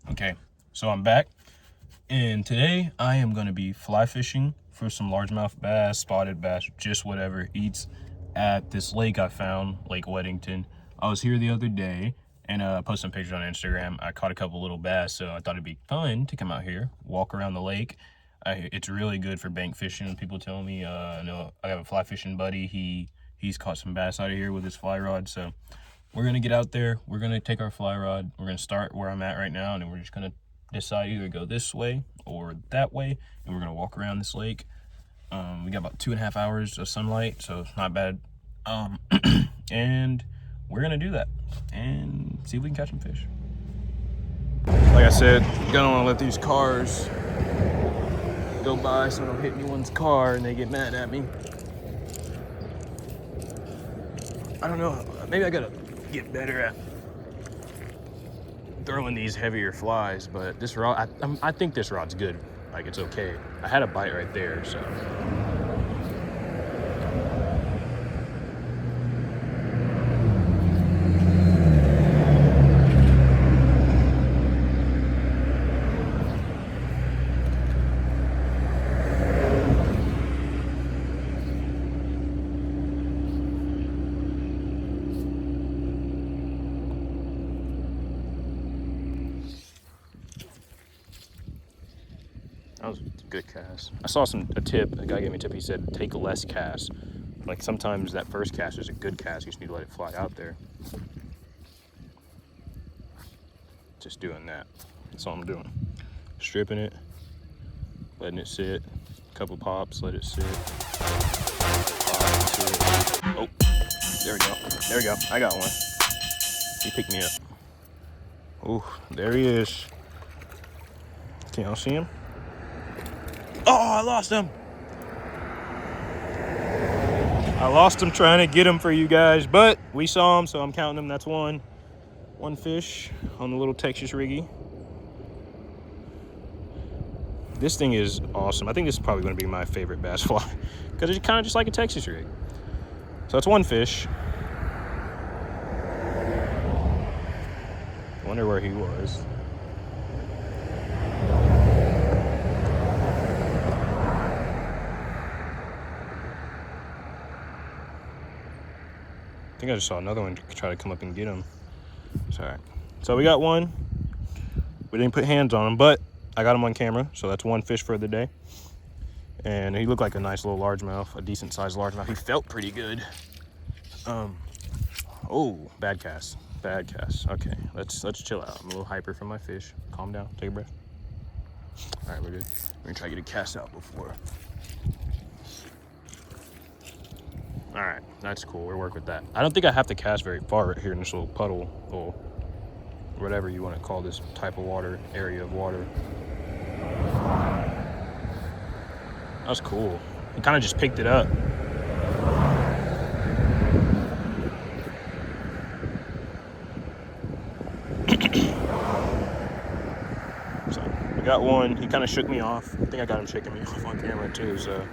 Okay, so I'm back, and today I am going to be fly fishing for some largemouth bass, spotted bass, just whatever eats at this lake I found, Lake Wedington. I was here the other day and posted some pictures on Instagram. I caught a couple little bass, so I thought it'd be fun to come out here, walk around the lake. It's really good for bank fishing. People tell me, I know I have a fly fishing buddy. He's caught some bass out of here with his fly rod, so we're gonna get out there, we're gonna take our fly rod, we're gonna start where I'm at right now, and then we're just gonna decide either go this way or that way, and we're gonna walk around this lake. We got about 2.5 hours of sunlight, so it's not bad. And we're gonna do that and see if we can catch some fish. Like I said, don't wanna let these cars go by so I don't hit anyone's car and they get mad at me. I don't know, maybe I gotta get better at throwing these heavier flies, but this rod, I think this rod's good. Like, it's okay. I had a bite right there, so. That was a good cast. I saw a tip, a guy gave me a tip, he said, take less casts. Like, sometimes that first cast is a good cast, you just need to let it fly out there. Just doing that, that's all I'm doing. Stripping it, letting it sit, a couple pops, let it sit. Oh, there we go, I got one. He picked me up. Oh, there he is. Can y'all see him? Oh, I lost him. I lost him trying to get him for you guys, but we saw him, so I'm counting him. That's one fish on the little Texas riggy. This thing is awesome. I think this is probably going to be my favorite bass fly because it's kind of just like a Texas rig. So that's one fish. Wonder where he was. I think I just saw another one try to come up and get him. It's all right. So we got one. We didn't put hands on him, but I got him on camera. So that's one fish for the day. And he looked like a nice little largemouth, a decent sized largemouth. He felt pretty good. Oh, bad cast. Bad cast. Okay, let's chill out. I'm a little hyper from my fish. Calm down. Take a breath. All right, we're good. We're gonna try to get a cast out before. All right, that's cool. We'll work with that. I don't think I have to cast very far right here in this little puddle, or whatever you want to call this type of water, area of water. That's cool. He kind of just picked it up. So we got one. He kind of shook me off. I think I got him shaking me off on camera too, so.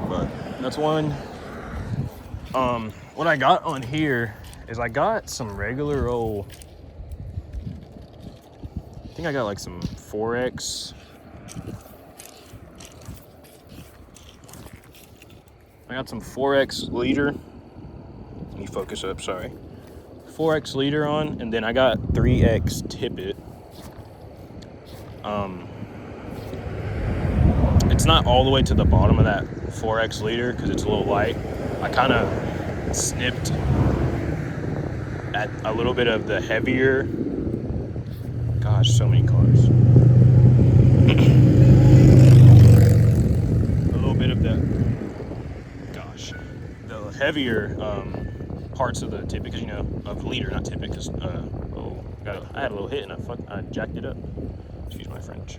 But that's one. What I got on here is I got some regular old, I think I got like some 4X. I got some 4X leader. Let me focus up, sorry. 4X leader on, and then I got 3X tippet. It's not all the way to the bottom of that 4X leader because it's a little light. I kind of snipped at a little bit of the heavier. Gosh, so many cars. A little bit of the, the heavier parts of the tippet, because of the leader, not tippet, because I had a little hit and I jacked it up. Excuse my French.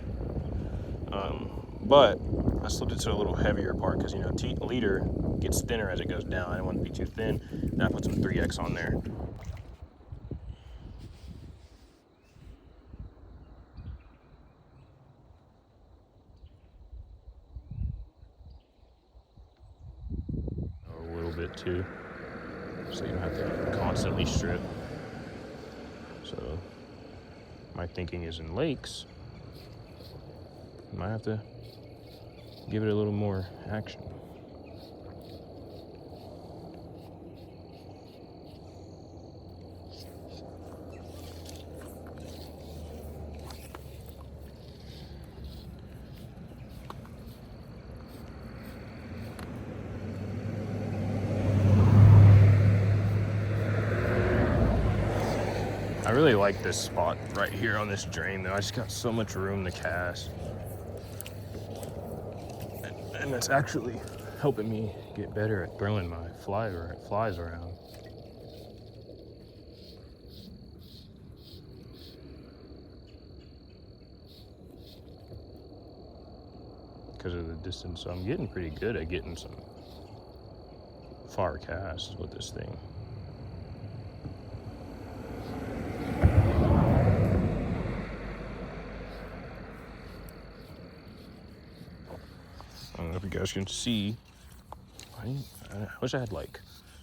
But I slipped it to a little heavier part because leader gets thinner as it goes down. I didn't want it to be too thin. Then I put some 3X on there. A little bit too, so you don't have to constantly strip. So my thinking is in lakes, might have to give it a little more action. I really like this spot right here on this drain though. I just got so much room to cast. And it's actually helping me get better at throwing my flies around. Because of the distance, so I'm getting pretty good at getting some far casts with this thing. I don't know if you guys can see. I wish I had like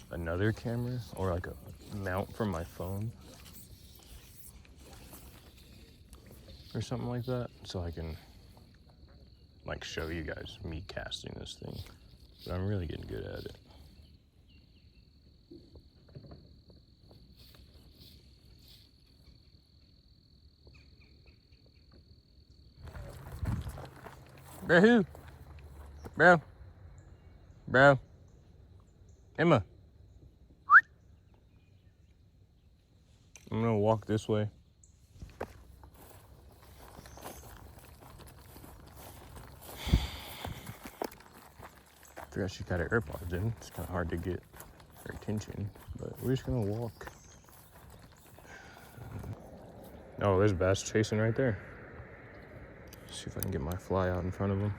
another camera or like a mount from my phone or something like that, so I can like show you guys me casting this thing. But I'm really getting good at it. Bro, bro, Emma. I'm gonna walk this way. Forgot she got her AirPods in. It's kind of hard to get her attention, but we're just gonna walk. Oh, there's bass chasing right there. See if I can get my fly out in front of him.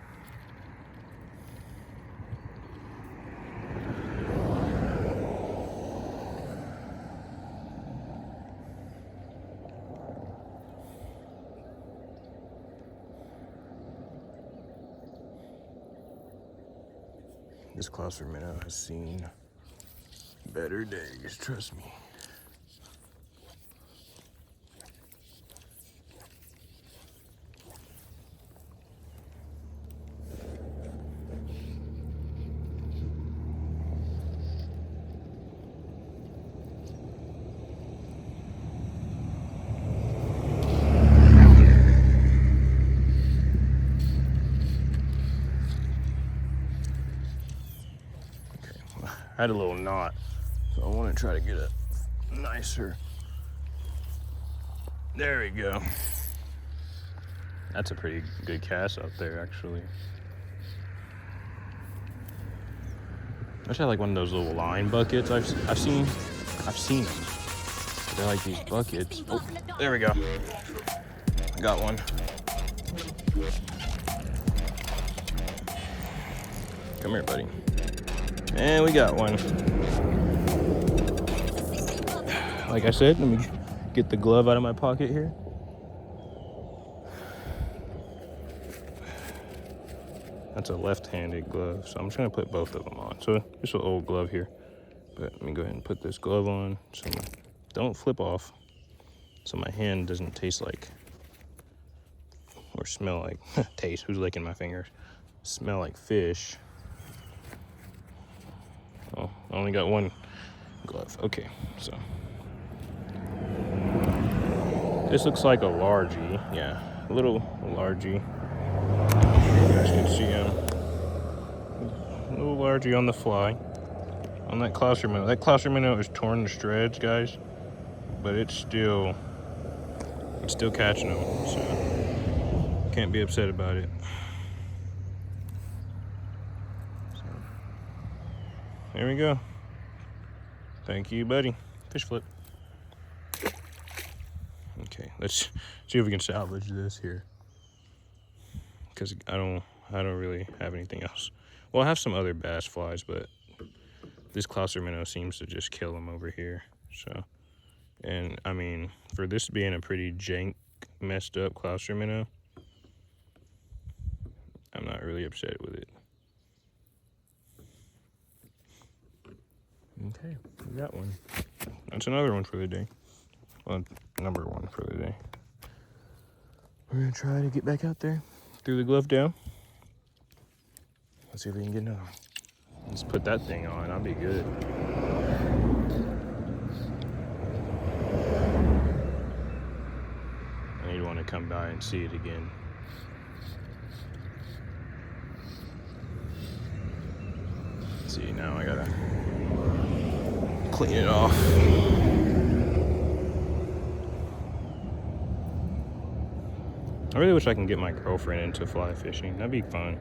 This clouser minnow has seen better days, trust me. I had a little knot, so I want to try to get a nicer. There we go. That's a pretty good cast out there, actually. I wish I had like one of those little line buckets. I've seen them. They're like these buckets. Oh, there we go. I got one. Come here, buddy. And we got one. Like I said, let me get the glove out of my pocket here. That's a left-handed glove, so I'm just gonna put both of them on. So just an old glove here, but let me go ahead and put this glove on so don't flip off, so my hand doesn't taste like or smell like taste. Who's licking my fingers? Smell like fish. Oh, I only got one glove. Okay, so this looks like a largie. Yeah, a little largie. You guys can see him. A little largie on the fly. On that clouser minnow. That clouser minnow is torn to shreds, guys. But it's still catching them. So can't be upset about it. So, there we go. Thank you, buddy. Fish flip. Okay, let's see if we can salvage this here. Because I don't really have anything else. Well, I have some other bass flies, but this clouser minnow seems to just kill them over here. So, and I mean, for this being a pretty jank, messed up clouser minnow, I'm not really upset with it. Okay, we got one. That's another one for the day. Well, number one for the day. We're gonna try to get back out there, threw the glove down. Let's see if we can get another one. Let's put that thing on, I'll be good. I need one to come by and see it again. Let's see, now I gotta clean it off. I really wish I can get my girlfriend into fly fishing. That'd be fun.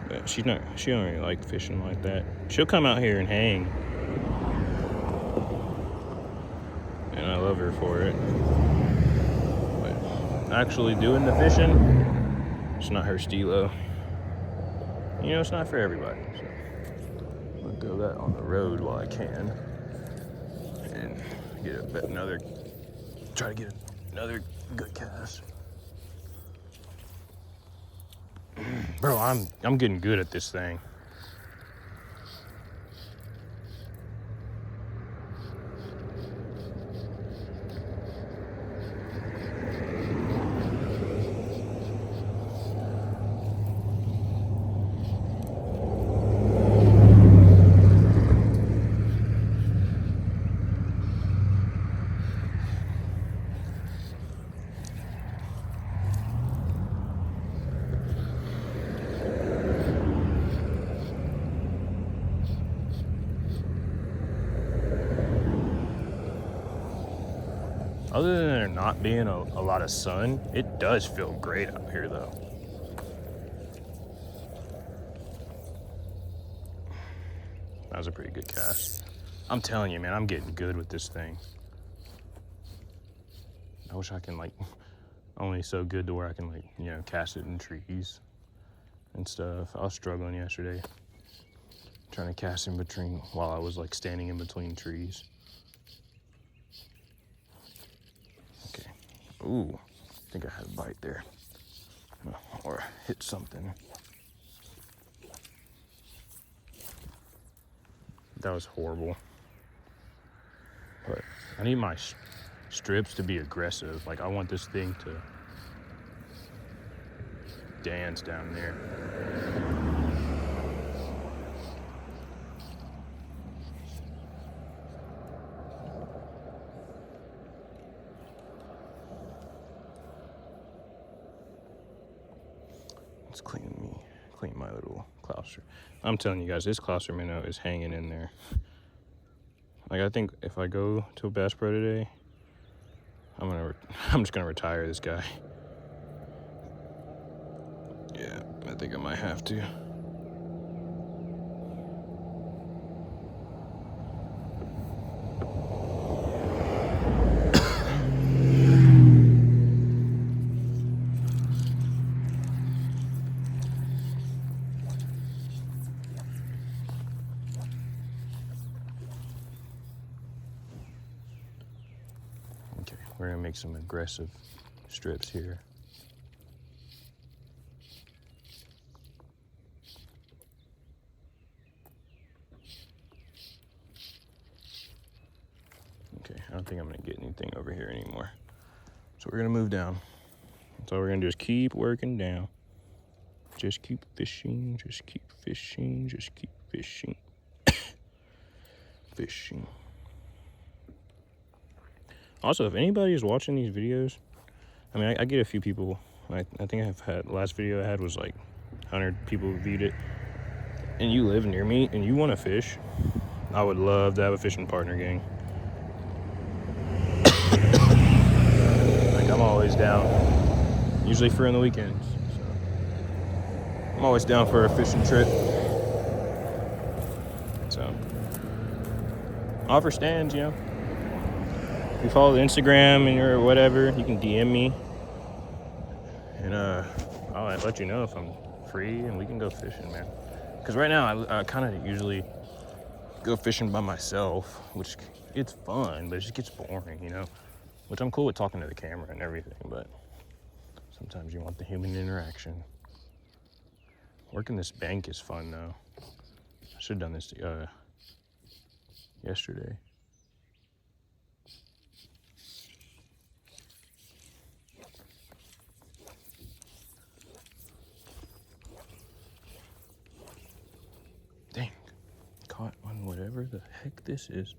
But she don't really like fishing like that. She'll come out here and hang. And I love her for it. But actually doing the fishing, it's not her stilo. You know, it's not for everybody. So I'll go that on the road while I can. And try to get another good cast. Bro, I'm getting good at this thing. Other than there not being a lot of sun, it does feel great out here though. That was a pretty good cast. I'm telling you, man, I'm getting good with this thing. I wish I can only so good to where I can cast it in trees and stuff. I was struggling yesterday trying to cast in between while I was standing in between trees. Okay. Ooh, I think I had a bite there. Or hit something. That was horrible. But I need my strips to be aggressive. I want this thing to dance down there. Let's clean my little clouster. I'm telling you guys, this clouster minnow is hanging in there. I think if I go to a Bass Pro today, I'm just gonna retire this guy. Yeah, I think I might have to. Okay, we're gonna make some aggressive strips here. Okay, I don't think I'm gonna get anything over here anymore. So we're gonna move down. That's all we're gonna do is keep working down. Just keep fishing, just keep fishing, just keep fishing. Fishing. Also, if anybody is watching these videos, I get a few people. I think I've had, last video I had was 100 people viewed it. And you live near me and you want to fish, I would love to have a fishing partner, gang. I'm always down, usually for in the weekends. So I'm always down for a fishing trip. So offer stands, If you follow the Instagram and or whatever, you can DM me. And I'll let you know if I'm free and we can go fishing, man. Because right now I kind of usually go fishing by myself, which it's fun, but it just gets boring, Which I'm cool with talking to the camera and everything, but sometimes you want the human interaction. Working this bank is fun, though. I should have done this yesterday. whatever the heck this is.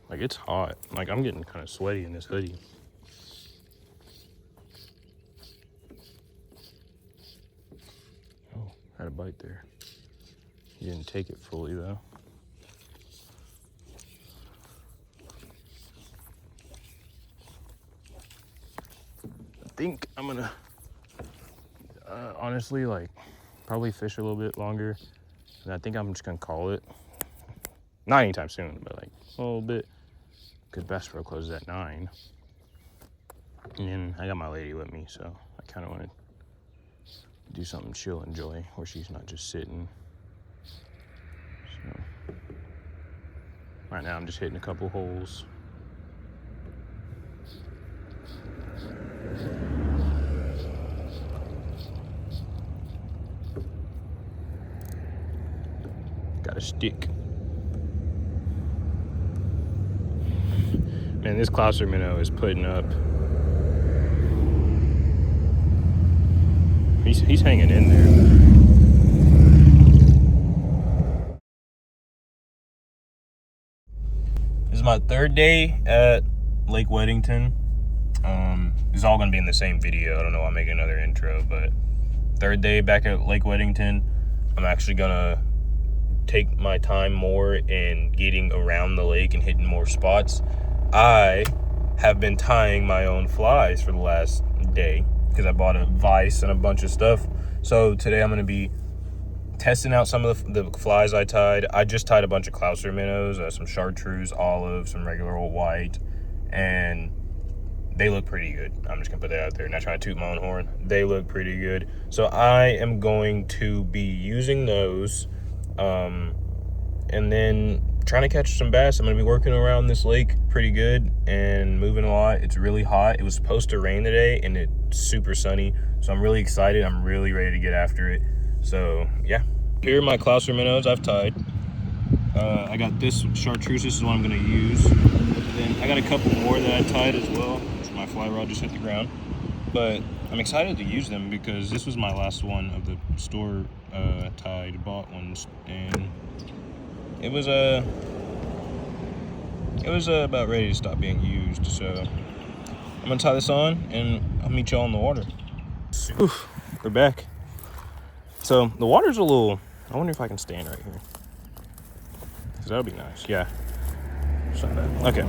Like, it's hot. Like, I'm getting kind of sweaty in this hoodie. Oh, had a bite there. He didn't take it fully, though. I think I'm gonna, honestly, like, probably fish a little bit longer. And I think I'm just gonna call it. Not anytime soon, but like a little bit. Because Bass Pro closes at 9. And then I got my lady with me, so I kind of want to do something she'll enjoy, where she's not just sitting. So right now I'm just hitting a couple holes. Got a stick. Man, this Clouser minnow is putting up. He's hanging in there. This is my 3rd day at Lake Wedington. It's all gonna be in the same video. I don't know why I'm making another intro, but 3rd day back at Lake Wedington. I'm actually gonna take my time more in getting around the lake and hitting more spots. I have been tying my own flies for the last day because I bought a vise and a bunch of stuff. So today I'm going to be testing out some of the flies I tied. I just tied a bunch of Clouser minnows, some chartreuse, olive, some regular old white, and they look pretty good. I'm just going to put that out there, not trying to toot my own horn. They look pretty good. So I am going to be using those and then trying to catch some bass. I'm going to be working around this lake pretty good and moving a lot. It's really hot. It was supposed to rain today and it's super sunny. So I'm really excited. I'm really ready to get after it. So yeah. Here are my Clouser minnows I've tied. I got this chartreuse. This is what I'm going to use. Then I got a couple more that I tied as well. My fly rod just hit the ground. But I'm excited to use them because this was my last one of the store tied, bought ones. And it was about ready to stop being used, so I'm gonna tie this on and I'll meet y'all in the water. Oof, we're back. So the water's a little, I wonder if I can stand right here, because that'll be nice. Yeah, it's not bad. Okay,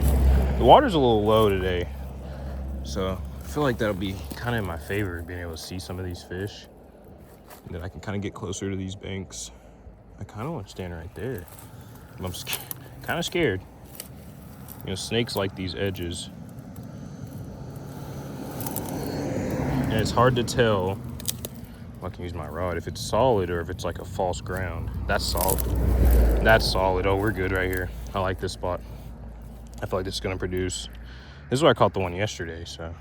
the water's a little low today, so I feel like that'll be kind of in my favor, being able to see some of these fish, and then I can kind of get closer to these banks. I kind of want to stand right there. I'm kind of scared. You know, snakes like these edges. And it's hard to tell, I can use my rod, if it's solid or if it's like a false ground. That's solid. That's solid. Oh, we're good right here. I like this spot. I feel like this is gonna produce. This is where I caught the one yesterday, so.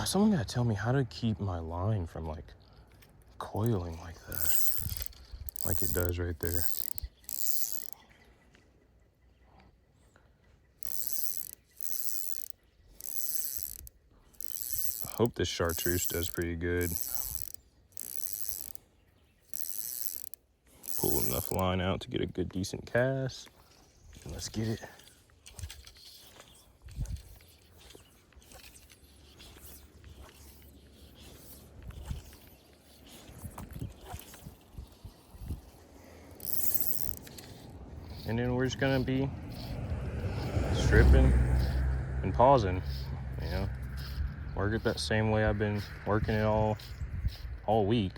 Someone gotta tell me how to keep my line from like coiling like that. Like it does right there. I hope this chartreuse does pretty good. Pull enough line out to get a good, decent cast. And let's get it. And then we're just gonna be stripping and pausing, you know. Work it that same way I've been working it all week.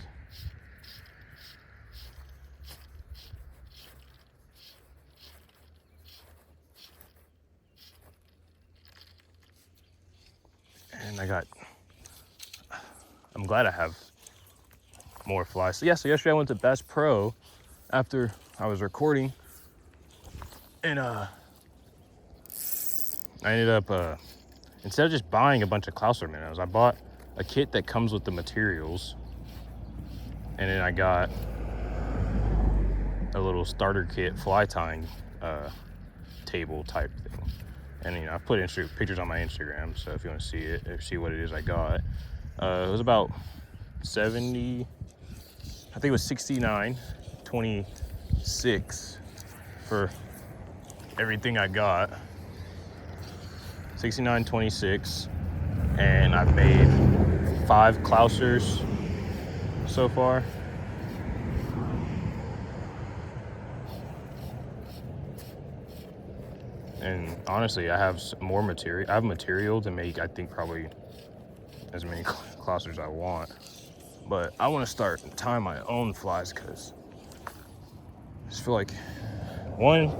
And I'm glad I have more flies. So yeah, so yesterday I went to Bass Pro after I was recording, and I ended up instead of just buying a bunch of Clouser minnows, I bought a kit that comes with the materials, and then I got a little starter kit fly tying table type thing. And you know, I put pictures on my Instagram, so if you want to see it or see what it is I got, it was about 70, I think it was 69.26 for everything I got. 69.26, and I've made 5 Klausers so far. And honestly, I have more material. I have material to make, I think, probably as many Klausers as I want. But I want to start tying my own flies because I just feel like, one,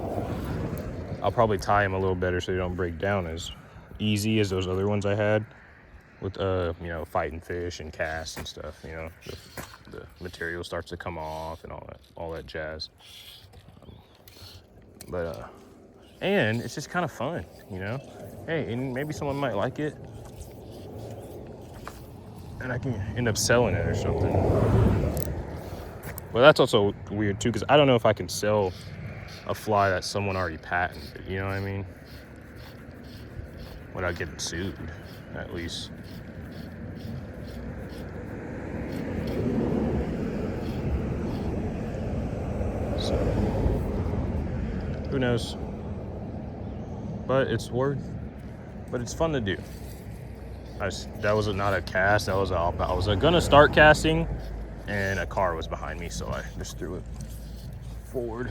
I'll probably tie them a little better so they don't break down as easy as those other ones I had with, you know, fighting fish and casts and stuff. You know, the material starts to come off and all that jazz. And it's just kind of fun, you know? Hey, and maybe someone might like it, and I can end up selling it or something. Well, that's also weird too, because I don't know if I can sell a fly that someone already patented, you know what I mean? Without getting sued, at least. So, who knows? But it's fun to do. That was not a cast. I was gonna start casting, and a car was behind me, so I just threw it forward.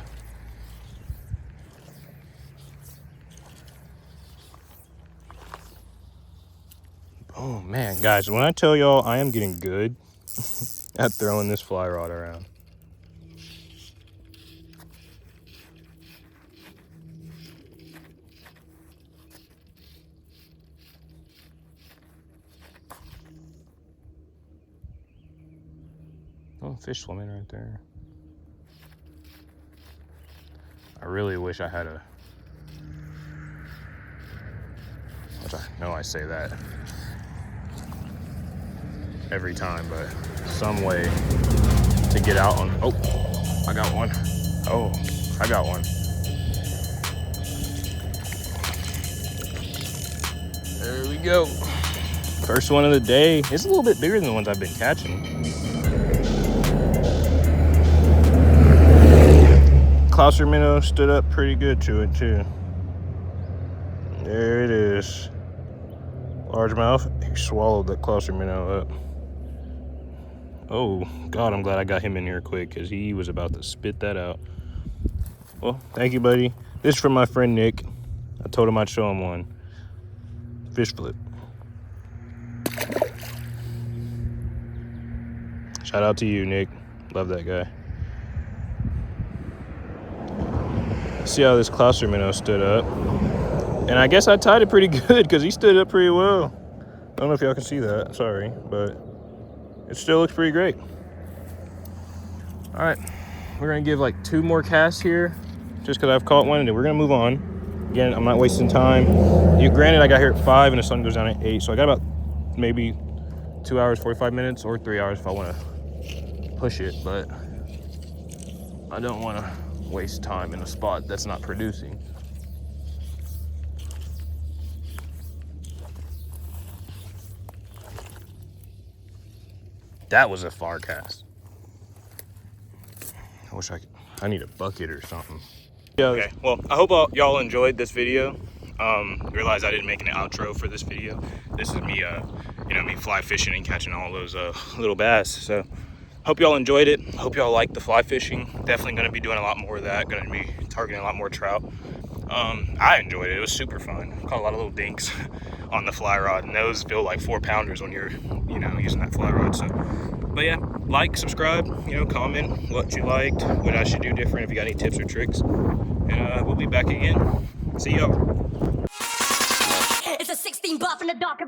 Oh man, guys, when I tell y'all I am getting good at throwing this fly rod around. Oh, fish swimming right there. I really wish I had which I know I say that every time, but some way to get out on. Oh, I got one. Oh, I got one. There we go. First one of the day. It's a little bit bigger than the ones I've been catching. Klauser minnow stood up pretty good to it too. There it is. Largemouth. He swallowed that Klauser minnow up. Oh God, I'm glad I got him in here quick because he was about to spit that out. Well, thank you, buddy. This is from my friend Nick. I told him I'd show him one. Fish flip. Shout out to you, Nick. Love that guy. See how this Klauser minnow stood up. And I guess I tied it pretty good because he stood up pretty well. I don't know if y'all can see that, sorry, but it still looks pretty great. All right, we're gonna give like 2 more casts here just because I've caught one, and then we're gonna move on. Again, I'm not wasting time. Granted, I got here at 5 and the sun goes down at 8, so I got about maybe 2 hours, 45 minutes, or 3 hours if I wanna push it, but I don't wanna waste time in a spot that's not producing. That was a far cast. I wish I need a bucket or something. Okay, well, I hope y'all enjoyed this video. Realize I didn't make an outro for this video. This is me, me fly fishing and catching all those little bass. So hope y'all enjoyed it. Hope y'all liked the fly fishing. Definitely gonna be doing a lot more of that. Gonna be targeting a lot more trout. I enjoyed it. It was super fun. Caught a lot of little dinks on the fly rod, and those feel like 4-pounders when you're, using that fly rod. So, but yeah, like, subscribe, comment what you liked, what I should do different, if you got any tips or tricks, and we'll be back again. See y'all. It's a 16 buff in the dark.